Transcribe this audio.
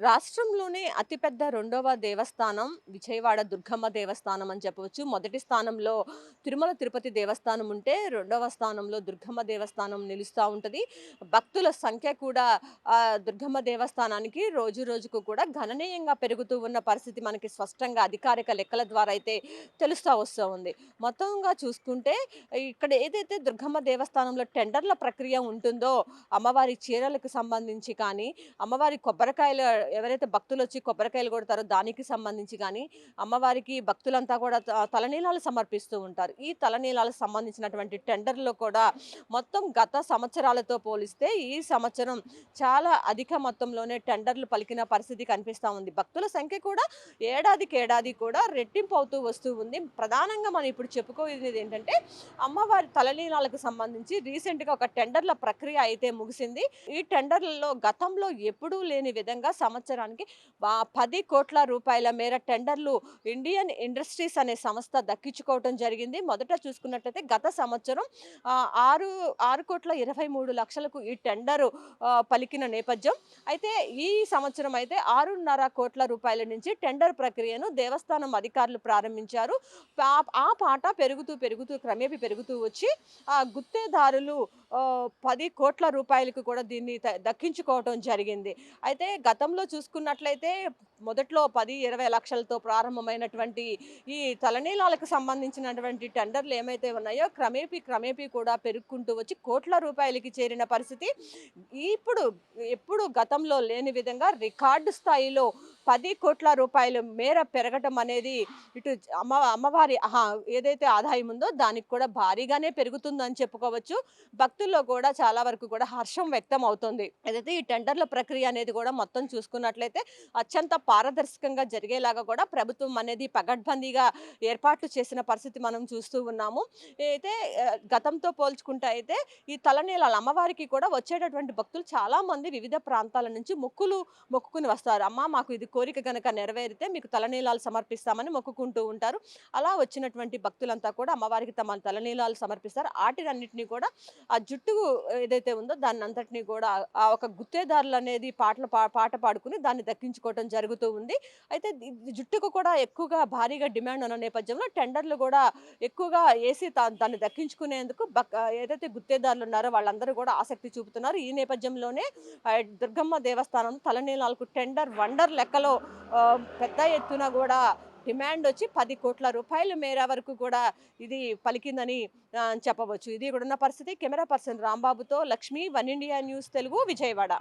రాష్ట్రంలోనే అతిపెద్ద రెండవ దేవస్థానం విజయవాడ దుర్గమ్మ దేవస్థానం అని చెప్పవచ్చు. మొదటి స్థానంలో తిరుమల తిరుపతి దేవస్థానం ఉంటే, రెండవ స్థానంలో దుర్గమ్మ దేవస్థానం నిలుస్తా ఉంటది. భక్తుల సంఖ్య కూడా దుర్గమ్మ దేవస్థానానికి రోజు రోజుకు కూడా గణనీయంగా పెరుగుతూ ఉన్న పరిస్థితి మనకి స్పష్టంగా అధికారిక లెక్కల ద్వారా అయితే తెలుస్తా వస్తూ ఉంది. మొత్తంగా చూసుకుంటే ఇక్కడ ఏదైతే దుర్గమ్మ దేవస్థానంలో టెండర్ల ప్రక్రియ ఉంటుందో, అమ్మవారి చీరలకు సంబంధించి కానీ, అమ్మవారి కొబ్బరికాయలు ఎవరైతే భక్తులొచ్చి కొబ్బరికాయలు కొడతారో దానికి సంబంధించి గానీ, అమ్మవారికి భక్తులంతా కూడా తలనీలాలు సమర్పిస్తూ ఉంటారు. ఈ తలనీలాలకు సంబంధించినటువంటి టెండర్‌లో కూడా మొత్తం గత సంవత్సరాలతో పోలిస్తే ఈ సంవత్సరం చాలా అధిక మొత్తంలోనే టెండర్‌లు పలికిన పరిస్థితి కనిపిస్తా ఉంది. భక్తుల సంఖ్య కూడా ఏడాదికేడాది కూడా రెట్టింపు అవుతూ వస్తూ ఉంది. ప్రధానంగా మనం ఇప్పుడు చెప్పుకోయేది ఏంటంటే, అమ్మవారి తలనీలాలకు సంబంధించి రీసెంట్‌గా ఒక టెండర్ల ప్రక్రియ అయితే ముగిసింది. ఈ టెండర్‌లలో గతంలో ఎప్పుడూ లేని విధంగా సంవత్సరానికి 10,00,00,000 మేర టెండర్లు ఇండియన్ ఇండస్ట్రీస్ అనే సంస్థ దక్కించుకోవటం జరిగింది. మొదట చూసుకున్నట్లయితే గత సంవత్సరం 6,23,00,000కు ఈ టెండరు పలికిన నేపథ్యం. అయితే ఈ సంవత్సరం అయితే 6,50,00,000 నుంచి టెండర్ ప్రక్రియను దేవస్థానం అధికారులు ప్రారంభించారు. ఆ పాట పెరుగుతూ క్రమేపీ పెరుగుతూ వచ్చి గుత్తేదారులు 10,00,00,000కు కూడా దీన్ని దక్కించుకోవటం జరిగింది. అయితే గతంలో చూసుకున్నట్లయితే మొదట్లో 10, 20 లక్షలతో ప్రారంభమైనటువంటి ఈ తలనీలాలకు సంబంధించినటువంటి టెండర్లు ఏమైతే ఉన్నాయో క్రమేపీ కూడా పెరుక్కుంటూ వచ్చి కోట్ల రూపాయలకి చేరిన పరిస్థితి. ఇప్పుడు ఎప్పుడు గతంలో లేని విధంగా రికార్డు స్థాయిలో 10,00,00,000 మేర పెరగటం అనేది ఇటు అమ్మవారి ఏదైతే ఆదాయం ఉందో దానికి కూడా భారీగానే పెరుగుతుందని చెప్పుకోవచ్చు. భక్తుల్లో కూడా చాలా వరకు కూడా హర్షం వ్యక్తం అవుతుంది. ఏదైతే ఈ టెండర్ల ప్రక్రియ అనేది కూడా మొత్తం చూసుకున్నట్లయితే అత్యంత పారదర్శకంగా జరిగేలాగా కూడా ప్రభుత్వం అనేది పకడ్బందీగా ఏర్పాట్లు చేసిన పరిస్థితి మనం చూస్తూ ఉన్నాము. అయితే గతంతో పోల్చుకుంటే అయితే ఈ తలనీలాలు అమ్మవారికి కూడా వచ్చేటటువంటి భక్తులు చాలా మంది వివిధ ప్రాంతాల నుంచి మొక్కుకుని వస్తారు. అమ్మ మాకు ఇది కోరిక గనక నెరవేరితే మీకు తలనీలాలు సమర్పిస్తామని మొక్కుకుంటూ ఉంటారు. అలా వచ్చినటువంటి భక్తులంతా కూడా అమ్మవారికి తమ తలనీలాలు సమర్పిస్తారు. ఆటినన్నిటిని కూడా ఆ జుట్టు ఏదైతే ఉందో దాన్నంతటిని కూడా ఒక గుత్తేదారులనేది పాట పాడుకుని దాన్ని దక్కించుకోవటం జరుగుతూ ఉంది. అయితే జుట్టుకు కూడా ఎక్కువగా భారీగా డిమాండ్ ఉన్న నేపథ్యంలో టెండర్లు కూడా ఎక్కువగా ఏసి దాన్ని దక్కించుకునేందుకు ఏదైతే గుత్తేదారులు ఉన్నారో వాళ్ళందరూ కూడా ఆసక్తి చూపుతున్నారు. ఈ నేపథ్యంలోనే దుర్గమ్మ దేవస్థానం తలనీలాలకు టెండర్ వండర్ లెక్కలో పెద్ద ఎత్తున కూడా డిమాండ్ వచ్చి 10,00,00,000 మేర వరకు కూడా ఇది పలికిందని చెప్పవచ్చు. ఇది ఇక్కడున్న పరిస్థితి. కెమెరా పర్సన్ రాంబాబుతో Lakshmi, one India news Telugu, Vijayawada.